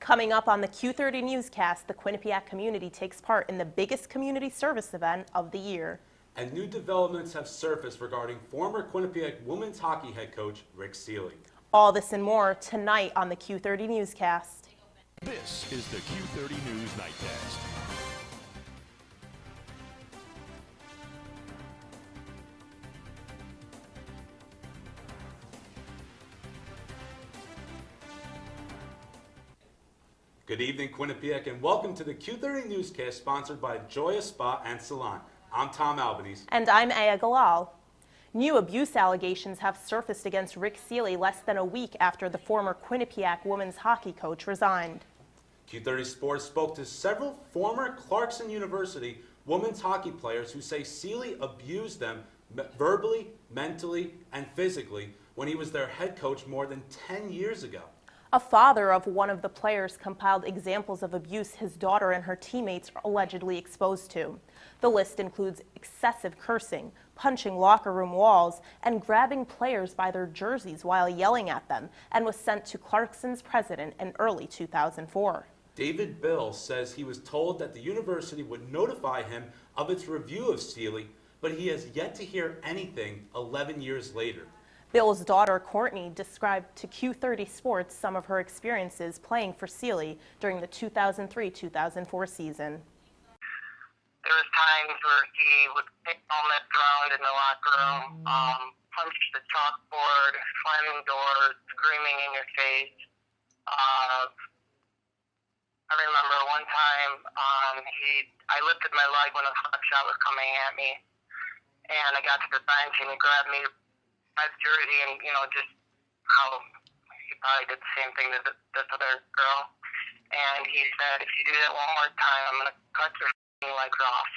Coming up on the Q30 Newscast, the Quinnipiac community takes part in the biggest community service event of the year. And new developments have surfaced regarding former Quinnipiac women's hockey head coach Rick Seeley. All this and more tonight on the Q30 Newscast. This is the Q30 News Nightcast. Good evening, Quinnipiac, and welcome to the Q30 Newscast sponsored by Joya Spa and Salon. I'm Tom Albanese. And I'm Ayah Galal. New abuse allegations have surfaced against Rick Seeley less than a week after the former Quinnipiac women's hockey coach resigned. Q30 Sports spoke to several former Clarkson University women's hockey players who say Seeley abused them verbally, mentally, and physically when he was their head coach more than 10 years ago. A father of one of the players compiled examples of abuse his daughter and her teammates are allegedly exposed to. The list includes excessive cursing, punching locker room walls, and grabbing players by their jerseys while yelling at them, and was sent to Clarkson's president in early 2004. David Bill says he was told that the university would notify him of its review of Seeley, but he has yet to hear anything 11 years later. Bill's daughter, Courtney, described to Q30 Sports some of her experiences playing for Seeley during the 2003-2004 season. There was times where he would pick helmets around in the locker room, punch the chalkboard, slamming doors, screaming in your face. I remember one time I lifted my leg when a hot shot was coming at me, and I got to the bench and he grabbed me by the jersey and, just how he probably did the same thing to this other girl. And he said, if you do that one more time, I'm going to cut your legs off.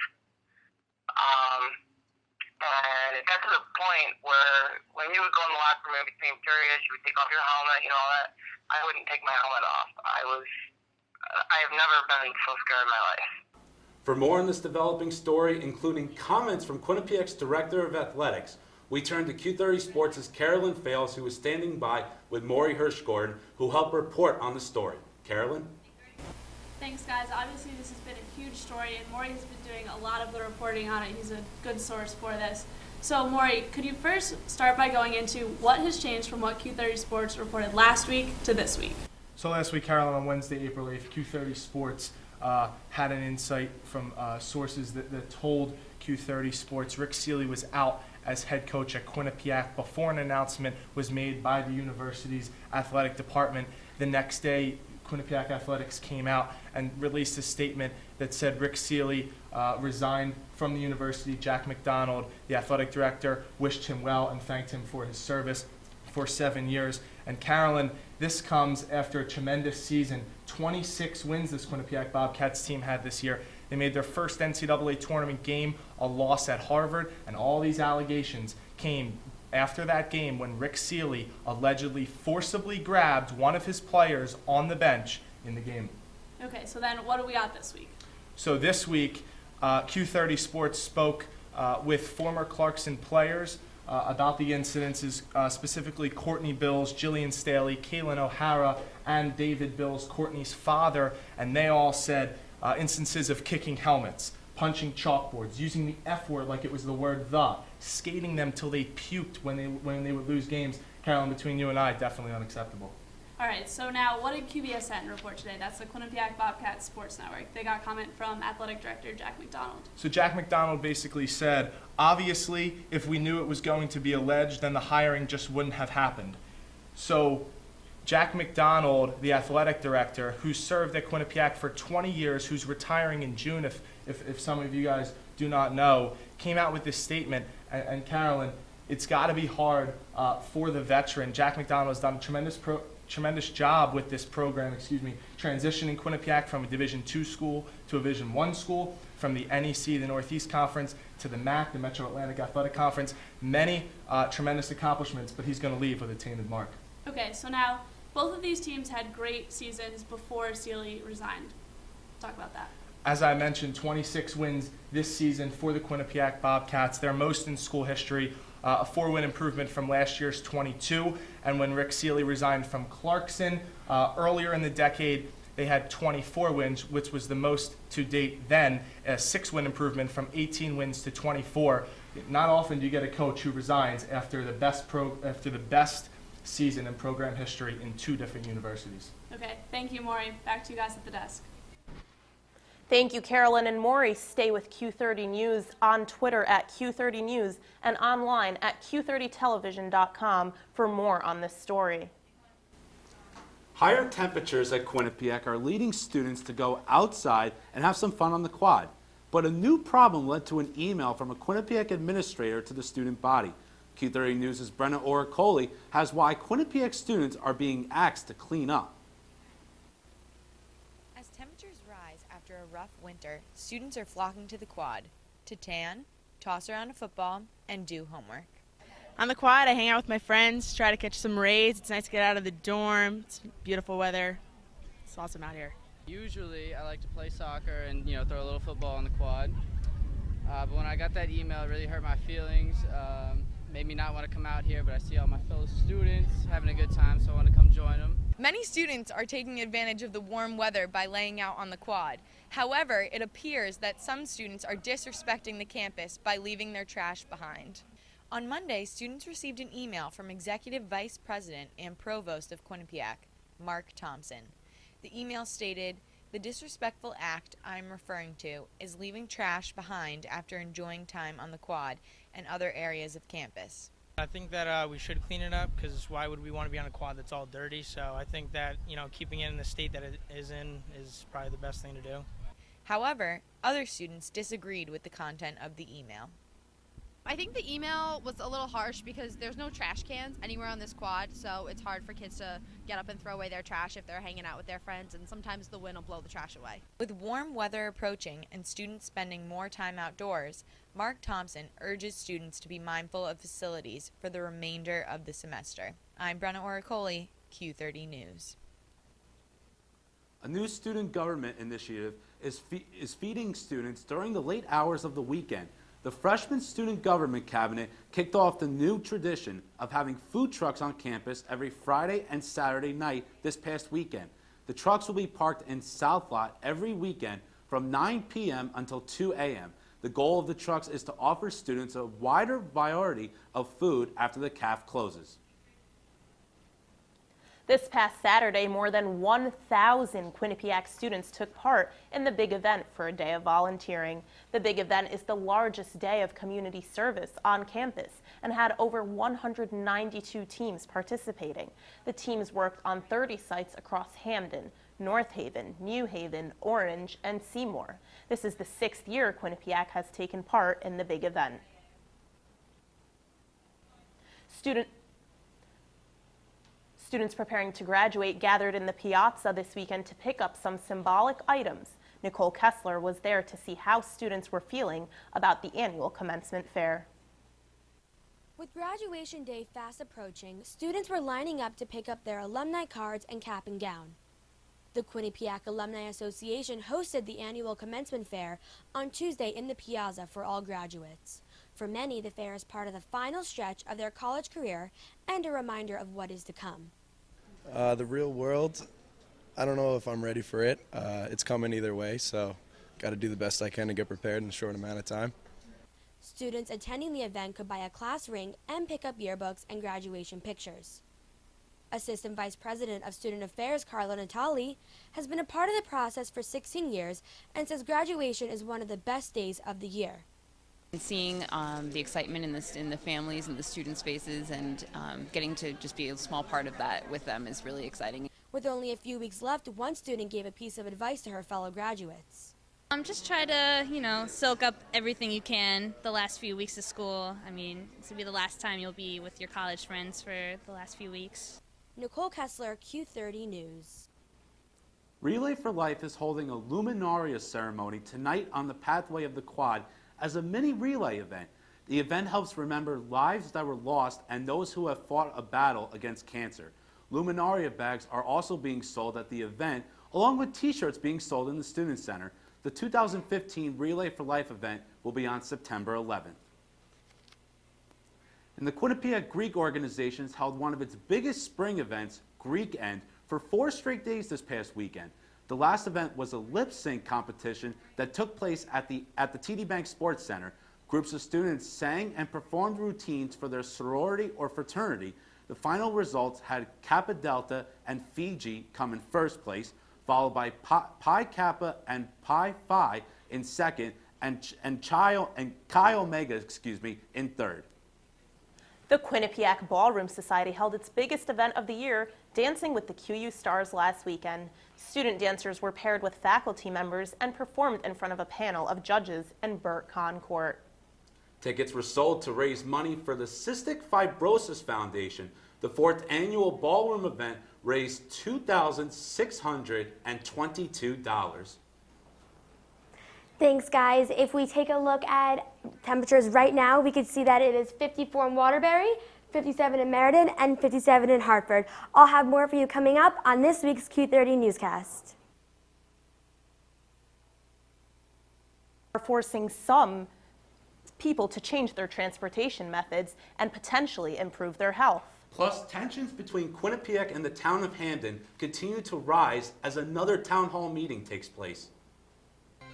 And it got to the point where when you would go in the locker room and became curious, you would take off your helmet, all that. I wouldn't take my helmet off. I have never been so scared in my life. For more on this developing story, including comments from Quinnipiac's Director of Athletics, we turn to Q30 Sports' Carolyn Fales, who is standing by with Morey Hershgordon, who helped report on the story. Carolyn? Thanks, guys. Obviously, this has been a huge story, and Morey has been doing a lot of the reporting on it. He's a good source for this. So, Morey, could you first start by going into what has changed from what Q30 Sports reported last week to this week? So last week, Carolyn, on Wednesday, April 8th, Q30 Sports had an insight from sources that told Q30 Sports Rick Seeley was out as head coach at Quinnipiac before an announcement was made by the university's athletic department. The next day, Quinnipiac Athletics came out and released a statement that said Rick Seeley resigned from the university. Jack McDonald, the athletic director, wished him well and thanked him for his service for 7 years. And Carolyn, this comes after a tremendous season. 26 wins this Quinnipiac Bobcats team had this year. They made their first NCAA tournament game a loss at Harvard, and all these allegations came after that game when Rick Seeley allegedly forcibly grabbed one of his players on the bench in the game. Okay, so then what do we got this week? So this week, Q30 Sports spoke with former Clarkson players about the incidences, specifically Courtney Bills, Jillian Staley, Kaylin O'Hara, and David Bills, Courtney's father, and they all said instances of kicking helmets, punching chalkboards, using the F word like it was the word the, skating them till they puked when they would lose games. Carolyn, between you and I, definitely unacceptable. All right, so now what did QBSN report today? That's the Quinnipiac Bobcats Sports Network. They got comment from Athletic Director Jack McDonald. So Jack McDonald basically said, obviously, if we knew it was going to be alleged, then the hiring just wouldn't have happened. So Jack McDonald, the athletic director, who served at Quinnipiac for 20 years, who's retiring in June, if some of you guys do not know, came out with this statement. And Carolyn, it's got to be hard for the veteran. Jack McDonald has done a tremendous job with this program, transitioning Quinnipiac from a Division II school to a Division I school, from the NEC, the Northeast Conference, to the MAC, the Metro Atlantic Athletic Conference. Many tremendous accomplishments, but he's going to leave with a tainted mark. Okay, so now both of these teams had great seasons before Seeley resigned. Talk about that. As I mentioned, 26 wins this season for the Quinnipiac Bobcats, their most in school history, a 4-win improvement from last year's 22. And when Rick Seeley resigned from Clarkson earlier in the decade, they had 24 wins, which was the most to date then, a 6-win improvement from 18 wins to 24. Not often do you get a coach who resigns after the best season in program history in 2 different universities. Okay, thank you, Morey. Back to you guys at the desk. Thank you, Carolyn and Morey. Stay with Q30 News on Twitter at Q30 News and online at Q30television.com for more on this story. Higher temperatures at Quinnipiac are leading students to go outside and have some fun on the quad. But a new problem led to an email from a Quinnipiac administrator to the student body. Q30 News' Brenna Oricoli has why Quinnipiac students are being asked to clean up. As temperatures rise after a rough winter, students are flocking to the quad to tan, toss around a football, and do homework. On the quad, I hang out with my friends, try to catch some rays. It's nice to get out of the dorm. It's beautiful weather. It's awesome out here. Usually, I like to play soccer and throw a little football on the quad. But when I got that email, it really hurt my feelings. Made me not want to come out here, but I see all my fellow students having a good time, so I want to come join them. Many students are taking advantage of the warm weather by laying out on the quad. However, it appears that some students are disrespecting the campus by leaving their trash behind. On Monday, students received an email from Executive Vice President and Provost of Quinnipiac, Mark Thompson. The email stated, "The disrespectful act I'm referring to is leaving trash behind after enjoying time on the quad and other areas of campus." I think that we should clean it up, because why would we want to be on a quad that's all dirty? So I think that, keeping it in the state that it is in is probably the best thing to do. However, other students disagreed with the content of the email. I think the email was a little harsh because there's no trash cans anywhere on this quad, so it's hard for kids to get up and throw away their trash if they're hanging out with their friends, and sometimes the wind will blow the trash away. With warm weather approaching and students spending more time outdoors, Mark Thompson urges students to be mindful of facilities for the remainder of the semester. I'm Brenna Oricoli, Q30 News. A new student government initiative is feeding students during the late hours of the weekend. The freshman student government cabinet kicked off the new tradition of having food trucks on campus every Friday and Saturday night this past weekend. The trucks will be parked in South Lot every weekend from 9 p.m. until 2 a.m. The goal of the trucks is to offer students a wider variety of food after the CAF closes. This past Saturday, more than 1,000 Quinnipiac students took part in the big event for a day of volunteering. The big event is the largest day of community service on campus and had over 192 teams participating. The teams worked on 30 sites across Hamden, North Haven, New Haven, Orange, and Seymour. This is the 6th year Quinnipiac has taken part in the big event. Students preparing to graduate gathered in the piazza this weekend to pick up some symbolic items. Nicole Kessler was there to see how students were feeling about the annual Commencement Fair. With graduation day fast approaching, students were lining up to pick up their alumni cards and cap and gown. The Quinnipiac Alumni Association hosted the annual Commencement Fair on Tuesday in the piazza for all graduates. For many, the fair is part of the final stretch of their college career and a reminder of what is to come. The real world, I don't know if I'm ready for it. It's coming either way, so got to do the best I can to get prepared in a short amount of time. Students attending the event could buy a class ring and pick up yearbooks and graduation pictures. Assistant Vice President of Student Affairs Carolyn Fales has been a part of the process for 16 years and says graduation is one of the best days of the year. Seeing the excitement in the families and the students' faces and getting to just be a small part of that with them is really exciting. With only a few weeks left, one student gave a piece of advice to her fellow graduates. Just try to, soak up everything you can the last few weeks of school. I mean, this will be the last time you'll be with your college friends for the last few weeks. Nicole Kessler, Q30 News. Relay for Life is holding a luminaria ceremony tonight on the pathway of the quad as a mini relay event. The event helps remember lives that were lost and those who have fought a battle against cancer. Luminaria bags are also being sold at the event, along with t-shirts being sold in the Student Center. The 2015 Relay for Life event will be on September 11th. And the Quinnipiac Greek organization held one of its biggest spring events, Greek End, for 4 straight days this past weekend. The last event was a lip sync competition that took place at the TD Bank Sports Center. Groups of students sang and performed routines for their sorority or fraternity. The final results had Kappa Delta and Fiji come in first place, followed by Pi Kappa and Pi Phi in second, and Chi Omega, in third. The Quinnipiac Ballroom Society held its biggest event of the year, Dancing with the QU Stars, last weekend. Student dancers were paired with faculty members and performed in front of a panel of judges in Burt Concourt. Tickets were sold to raise money for the Cystic Fibrosis Foundation. The fourth annual ballroom event raised $2,622. Thanks, guys. If we take a look at temperatures right now, we can see that it is 54 in Waterbury, 57 in Meriden, and 57 in Hartford. I'll have more for you coming up on this week's Q30 Newscast. Are forcing some people to change their transportation methods and potentially improve their health. Plus, tensions between Quinnipiac and the town of Hamden continue to rise as another town hall meeting takes place.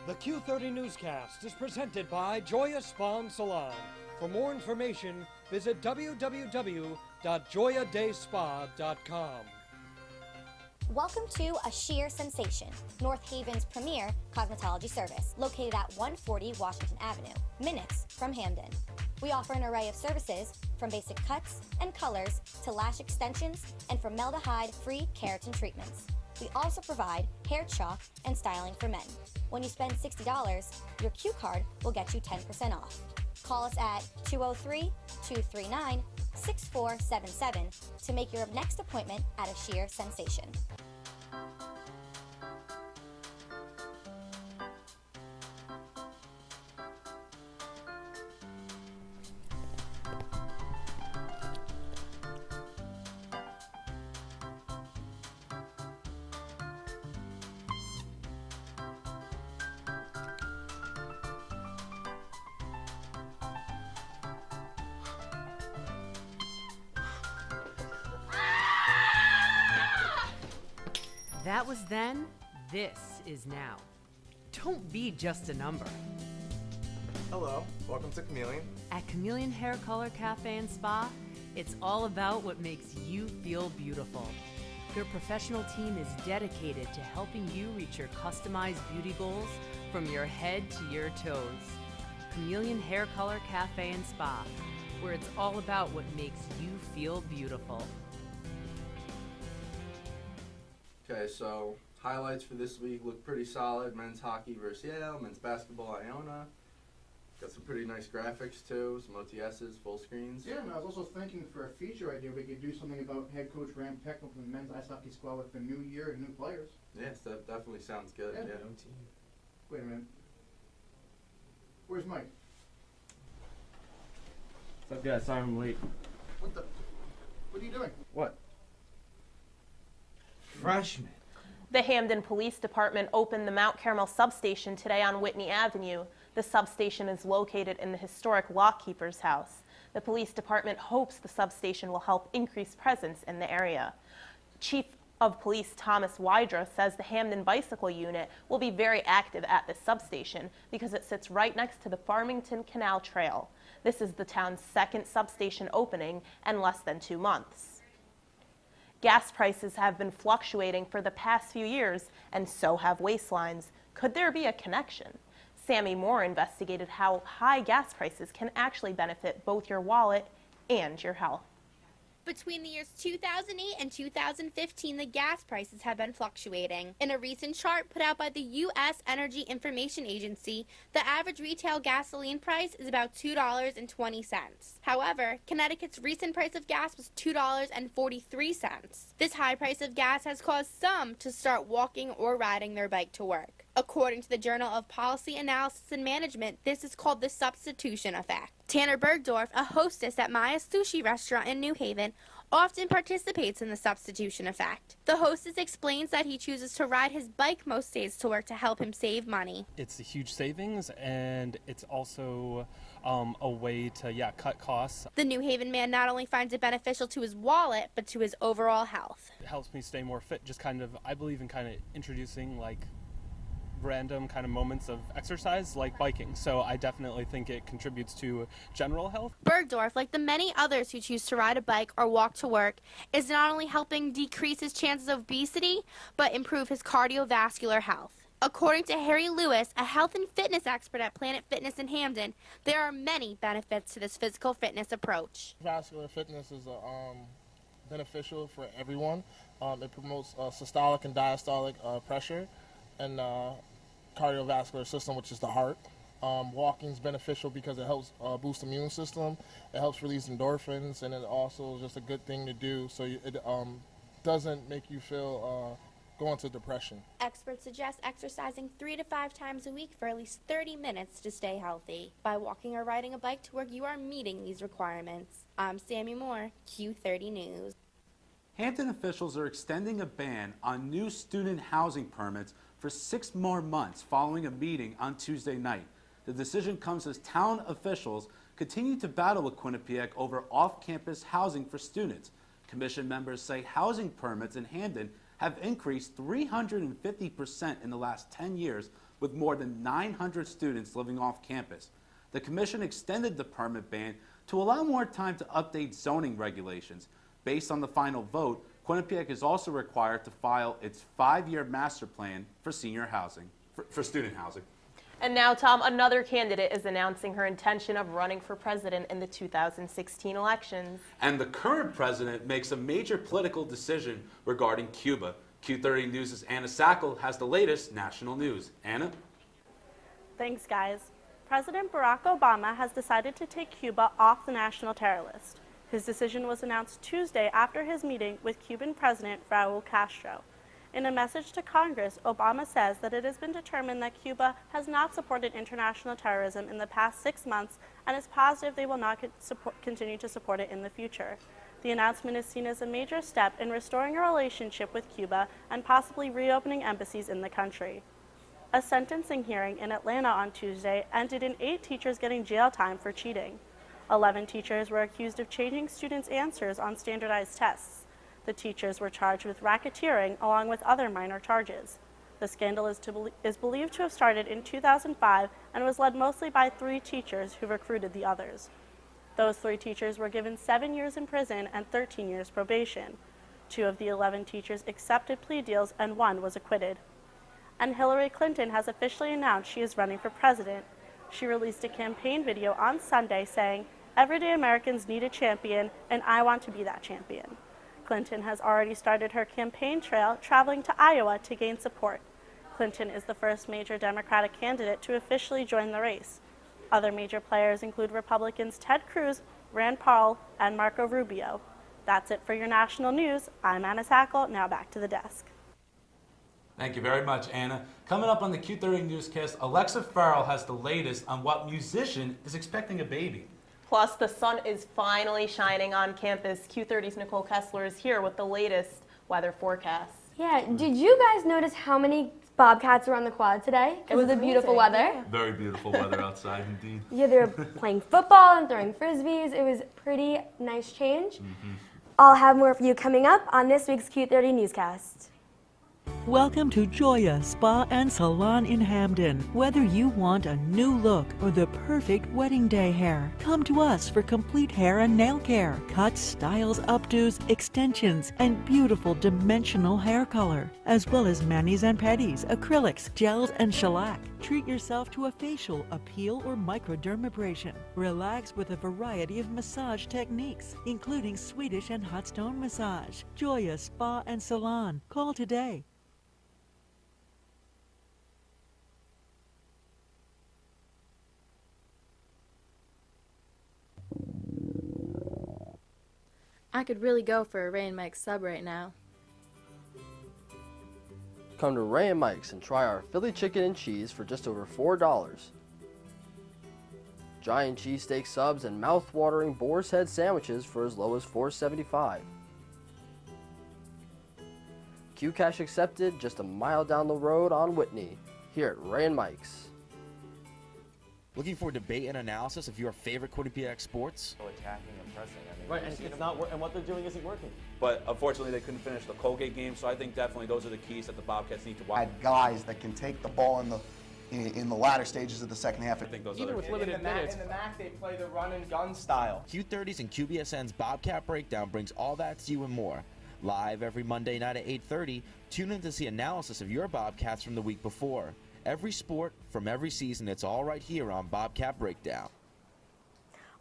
The Q30 Newscast is presented by Joya Spa and Salon. For more information, visit www.joyadayspa.com. Welcome to A Sheer Sensation, North Haven's premier cosmetology service, located at 140 Washington Avenue, minutes from Hamden. We offer an array of services, from basic cuts and colors to lash extensions and formaldehyde-free keratin treatments. We also provide hair chalk and styling for men. When you spend $60, your Q card will get you 10% off. Call us at 203-239-6477 to make your next appointment at A Sheer Sensation. That was then, this is now. Don't be just a number. Hello, welcome to Chameleon. At Chameleon Hair Color Cafe and Spa, it's all about what makes you feel beautiful. Their professional team is dedicated to helping you reach your customized beauty goals from your head to your toes. Chameleon Hair Color Cafe and Spa, where it's all about what makes you feel beautiful. Okay, so highlights for this week look pretty solid. Men's hockey versus Yale, men's basketball Iona. Got some pretty nice graphics too, some OTSs, full screens. Yeah, and I was also thinking for a feature idea, we could do something about head coach Graham Peckman from the men's ice hockey squad with the new year and new players. Yes, that definitely sounds good. Yeah. Yeah. Wait a minute. Where's Mike? What's up, guys? Sorry I'm late. What are you doing? What? Freshman. The Hamden Police Department opened the Mount Carmel substation today on Whitney Avenue. The substation is located in the historic Lockkeeper's House. The police department hopes the substation will help increase presence in the area. Chief of Police Thomas Wydra says the Hamden Bicycle Unit will be very active at this substation because it sits right next to the Farmington Canal Trail. This is the town's second substation opening in less than 2 months. Gas prices have been fluctuating for the past few years, and so have waistlines. Could there be a connection? Sammy Moore investigated how high gas prices can actually benefit both your wallet and your health. Between the years 2008 and 2015, the gas prices have been fluctuating. In a recent chart put out by the U.S. Energy Information Agency, the average retail gasoline price is about $2.20. However, Connecticut's recent price of gas was $2.43. This high price of gas has caused some to start walking or riding their bike to work. According to the Journal of Policy Analysis and Management, this is called the substitution effect. Tanner Bergdorf, a hostess at Maya's Sushi restaurant in New Haven, often participates in the substitution effect. The hostess explains that he chooses to ride his bike most days to work to help him save money. It's a huge savings, and it's also a way to cut costs. The New Haven man not only finds it beneficial to his wallet, but to his overall health. It helps me stay more fit. Just I believe in introducing random moments of exercise like biking. So I definitely think it contributes to general health. Bergdorf, like the many others who choose to ride a bike or walk to work, is not only helping decrease his chances of obesity, but improve his cardiovascular health. According to Harry Lewis, a health and fitness expert at Planet Fitness in Hamden, there are many benefits to this physical fitness approach. Vascular fitness is beneficial for everyone. It promotes systolic and diastolic pressure and cardiovascular system, which is the heart. Walking is beneficial because it helps boost the immune system. It helps release endorphins, and it also is just a good thing to do. So it doesn't make you feel go into depression. Experts suggest exercising 3 to 5 times a week for at least 30 minutes to stay healthy. By walking or riding a bike to work, you are meeting these requirements. I'm Sammy Moore, Q30 News. Hampton officials are extending a ban on new student housing permits for 6 more months following a meeting on Tuesday night. The decision comes as town officials continue to battle with Quinnipiac over off-campus housing for students. Commission members say housing permits in Hamden have increased 350% in the last 10 years, with more than 900 students living off campus. The commission extended the permit ban to allow more time to update zoning regulations. Based on the final vote, Quinnipiac is also required to file its 5-year master plan for senior housing, for student housing. And now, Tom, another candidate is announcing her intention of running for president in the 2016 elections. And the current president makes a major political decision regarding Cuba. Q30 News' Anna Sackel has the latest national news. Anna? Thanks, guys. President Barack Obama has decided to take Cuba off the national terror list. His decision was announced Tuesday after his meeting with Cuban President Raul Castro. In a message to Congress, Obama says that it has been determined that Cuba has not supported international terrorism in the past 6 months and is positive they will not continue to support it in the future. The announcement is seen as a major step in restoring a relationship with Cuba and possibly reopening embassies in the country. A sentencing hearing in Atlanta on Tuesday ended in 8 teachers getting jail time for cheating. 11 teachers were accused of changing students' answers on standardized tests. The teachers were charged with racketeering along with other minor charges. The scandal is believed to have started in 2005 and was led mostly by 3 teachers who recruited the others. Those 3 teachers were given 7 years in prison and 13 years probation. 2 of the 11 teachers accepted plea deals and 1 was acquitted. And Hillary Clinton has officially announced she is running for president. She released a campaign video on Sunday saying, "Everyday Americans need a champion, and I want to be that champion." Clinton has already started her campaign trail, traveling to Iowa to gain support. Clinton is the first major Democratic candidate to officially join the race. Other major players include Republicans Ted Cruz, Rand Paul, and Marco Rubio. That's it for your national news. I'm Anna Sackel. Now back to the desk. Thank you very much, Anna. Coming up on the Q30 Newscast, Alexa Farrell has the latest on what musician is expecting a baby. Plus, the sun is finally shining on campus. Q30's Nicole Kessler is here with the latest weather forecast. Yeah, did you guys notice how many bobcats were on the quad today? Because of the beautiful weather. Yeah. Very beautiful weather outside, indeed. Yeah, they were playing football and throwing frisbees. It was pretty nice change. I'll have more for you coming up on this week's Q30 Newscast. Welcome to Joya Spa and Salon in Hamden. Whether you want a new look or the perfect wedding day hair, come to us for complete hair and nail care, cuts, styles, updos, extensions, and beautiful dimensional hair color, as well as manis and pedis, acrylics, gels, and shellac. Treat yourself to a facial, a peel, or microdermabrasion. Relax with a variety of massage techniques, including Swedish and hot stone massage. Joya Spa and Salon. Call today. I could really go for a Ray and Mike's sub right now. Come to Ray and Mike's and try our Philly chicken and cheese for just over $4. Giant cheesesteak subs and mouth-watering boar's head sandwiches for as low as $4.75. Q-Cash accepted just a mile down the road on Whitney, here at Ray and Mike's. Looking for debate and analysis of your favorite Quinnipiac sports? Attacking and pressing. I mean, Right, and it's not and what they're doing isn't working. But unfortunately, they couldn't finish the Colgate game, so I think definitely those are the keys that the Bobcats need to watch. Had guys that can take the ball in the latter stages of the second half. I think those Even are with limited minutes. In the MAC, they play the run and gun style. Q30's and QBSN's Bobcat Breakdown brings all that to you and more. Live every Monday night at 8:30, tune in to see analysis of your Bobcats from the week before. Every sport from every season, it's all right here on Bobcat Breakdown.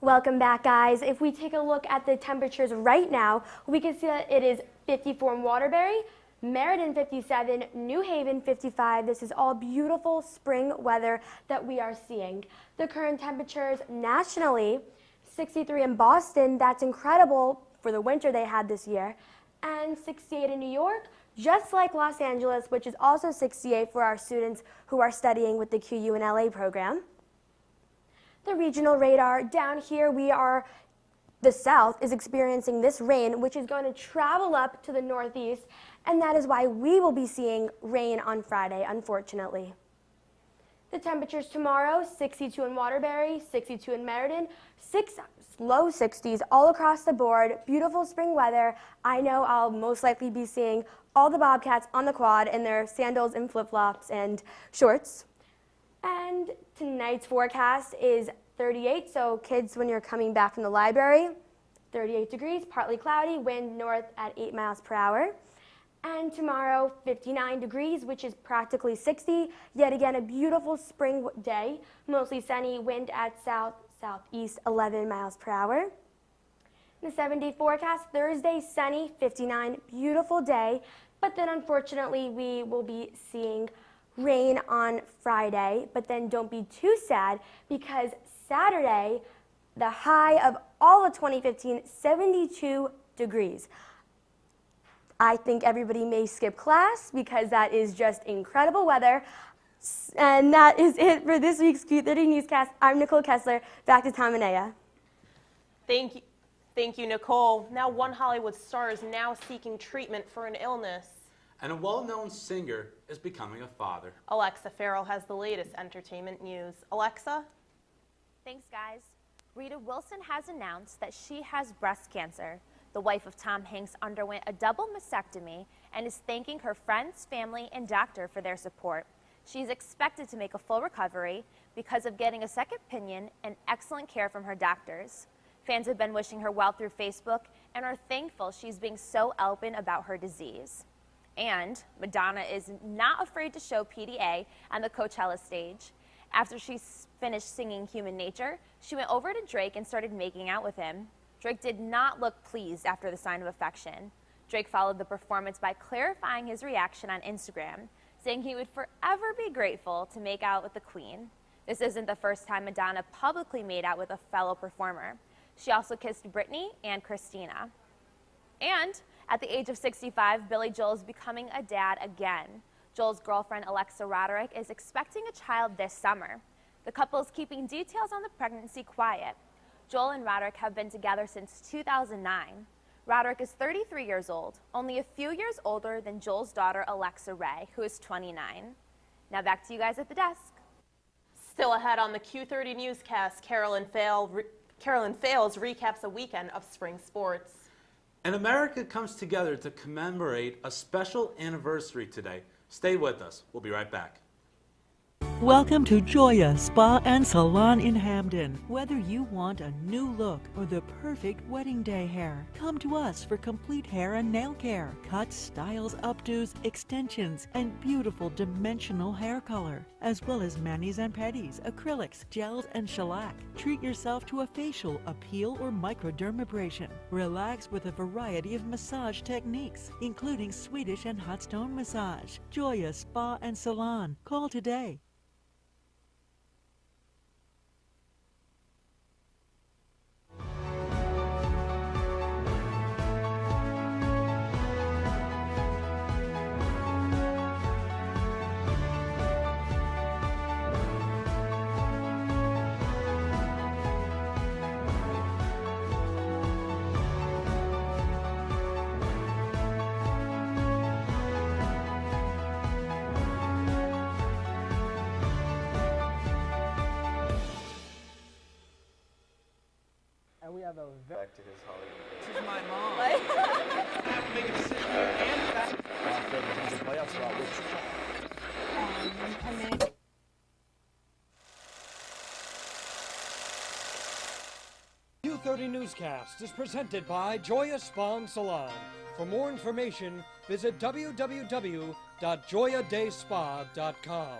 Welcome back, guys. If we take a look at the temperatures right now, we can see that it is 54 in Waterbury, Meriden 57, New Haven 55. This is all beautiful spring weather that we are seeing. The current temperatures nationally, 63 in Boston. That's incredible for the winter they had this year. And 68 in New York, just like Los Angeles, which is also 68 for our students who are studying with the QU and LA program. The regional radar down here, the south is experiencing this rain, which is going to travel up to the northeast, and that is why we will be seeing rain on Friday, unfortunately. The temperatures tomorrow, 62 in Waterbury, 62 in Meriden, low 60s all across the board. Beautiful spring weather. I know I'll most likely be seeing all the Bobcats on the quad in their sandals and flip-flops and shorts. And tonight's forecast is 38, so kids, when you're coming back from the library, 38 degrees, partly cloudy, wind north at 8 miles per hour. And tomorrow, 59 degrees, which is practically 60. Yet again, a beautiful spring day, mostly sunny, wind at southeast 11 miles per hour. The 7-day forecast, Thursday, sunny, 59, beautiful day. But then unfortunately, we will be seeing rain on Friday. But then don't be too sad, because Saturday, the high of all of 2015, 72 degrees. I think everybody may skip class because that is just incredible weather. And that is it for this week's Q30 Newscast. I'm Nicole Kessler. Back to Tom and Ayah. Thank you, Nicole. Now, one Hollywood star is now seeking treatment for an illness. And a well-known singer is becoming a father. Alexa Farrell has the latest entertainment news. Alexa? Thanks, guys. Rita Wilson has announced that she has breast cancer. The wife of Tom Hanks underwent a double mastectomy and is thanking her friends, family, and doctor for their support. She's expected to make a full recovery because of getting a second opinion and excellent care from her doctors. Fans have been wishing her well through Facebook and are thankful she's being so open about her disease. And Madonna is not afraid to show PDA on the Coachella stage. After she finished singing Human Nature, she went over to Drake and started making out with him. Drake did not look pleased after the sign of affection. Drake followed the performance by clarifying his reaction on Instagram, saying he would forever be grateful to make out with the Queen. This isn't the first time Madonna publicly made out with a fellow performer. She also kissed Britney and Christina. And at the age of 65, Billy Joel is becoming a dad again. Joel's girlfriend, Alexa Roderick, is expecting a child this summer. The couple is keeping details on the pregnancy quiet. Joel and Roderick have been together since 2009. Roderick is 33 years old, only a few years older than Joel's daughter, Alexa Ray, who is 29. Now back to you guys at the desk. Still ahead on the Q30 Newscast, Carolyn Fales recaps a weekend of spring sports. And America comes together to commemorate a special anniversary today. Stay with us. We'll be right back. Welcome to Joya Spa and Salon in Hamden. Whether you want a new look or the perfect wedding day hair, come to us for complete hair and nail care, cuts, styles, updos, extensions, and beautiful dimensional hair color, as well as manis and pedis, acrylics, gels, and shellac. Treat yourself to a facial, a peel, or microdermabrasion. Relax with a variety of massage techniques, including Swedish and hot stone massage. Joya Spa and Salon. Call today. have a back to his Hollywood. This is my mom. Make it sit here and back. For the playoff spot, Q30 Newscast is presented by Joya Spa and Salon. For more information, visit www.joyadayspa.com.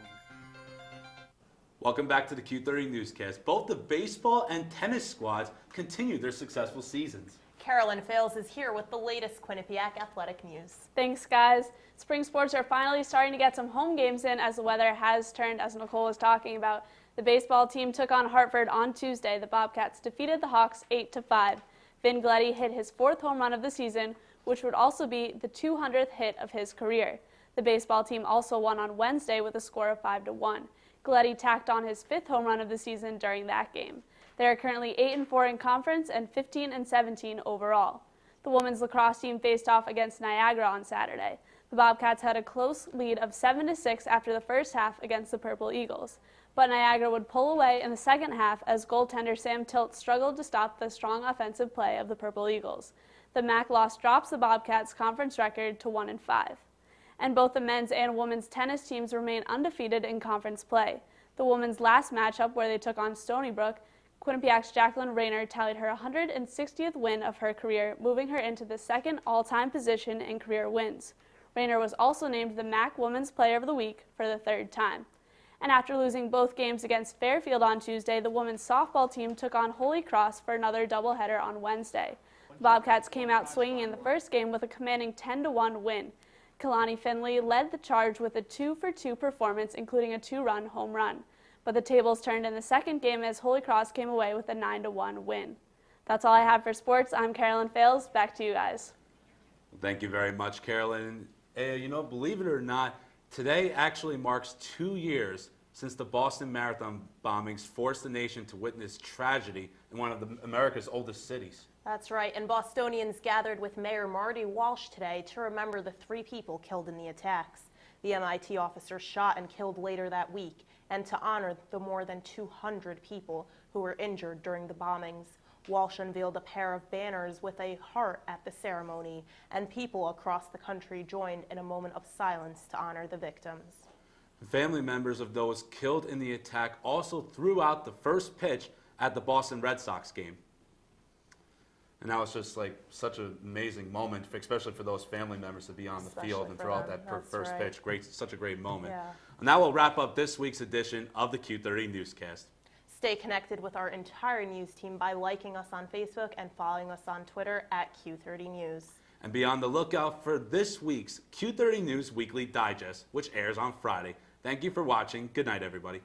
Welcome back to the Q30 Newscast. Both the baseball and tennis squads continue their successful seasons. Carolyn Fales is here with the latest Quinnipiac athletic news. Thanks, guys. Spring sports are finally starting to get some home games in as the weather has turned, as Nicole was talking about. The baseball team took on Hartford on Tuesday. The Bobcats defeated the Hawks 8-5. Vin Gleddy hit his 4th home run of the season, which would also be the 200th hit of his career. The baseball team also won on Wednesday with a score of 5-1. Gleddy tacked on his 5th home run of the season during that game. They are currently 8-4 in conference and 15-17 overall. The women's lacrosse team faced off against Niagara on Saturday. The Bobcats had a close lead of 7-6 after the first half against the Purple Eagles, but Niagara would pull away in the second half as goaltender Sam Tilt struggled to stop the strong offensive play of the Purple Eagles. The MAC loss drops the Bobcats' conference record to 1-5. And both the men's and women's tennis teams remain undefeated in conference play. The women's last matchup, where they took on Stony Brook, Quinnipiac's Jacqueline Rayner tallied her 160th win of her career, moving her into the second all-time position in career wins. Rayner was also named the MAC Women's Player of the Week for the 3rd time. And after losing both games against Fairfield on Tuesday, the women's softball team took on Holy Cross for another doubleheader on Wednesday. The Bobcats came out swinging in the first game with a commanding 10-1 win. Kalani Finley led the charge with a 2-for-2 performance, including a 2-run home run. But the tables turned in the second game as Holy Cross came away with a 9-1 win. That's all I have for sports. I'm Carolyn Fales. Back to you guys. Thank you very much, Carolyn. You know, believe it or not, today actually marks 2 years since the Boston Marathon bombings forced the nation to witness tragedy in one of America's oldest cities. That's right, and Bostonians gathered with Mayor Marty Walsh today to remember the 3 people killed in the attacks. The MIT officer shot and killed later that week, and to honor the more than 200 people who were injured during the bombings. Walsh unveiled a pair of banners with a heart at the ceremony, and people across the country joined in a moment of silence to honor the victims. Family members of those killed in the attack also threw out the first pitch at the Boston Red Sox game. And that was just like such an amazing moment, especially for those family members to be on the field and throw out that first pitch. Such a great moment. Yeah. And that will wrap up this week's edition of the Q30 Newscast. Stay connected with our entire news team by liking us on Facebook and following us on Twitter at Q30 News. And be on the lookout for this week's Q30 News Weekly Digest, which airs on Friday. Thank you for watching. Good night, everybody.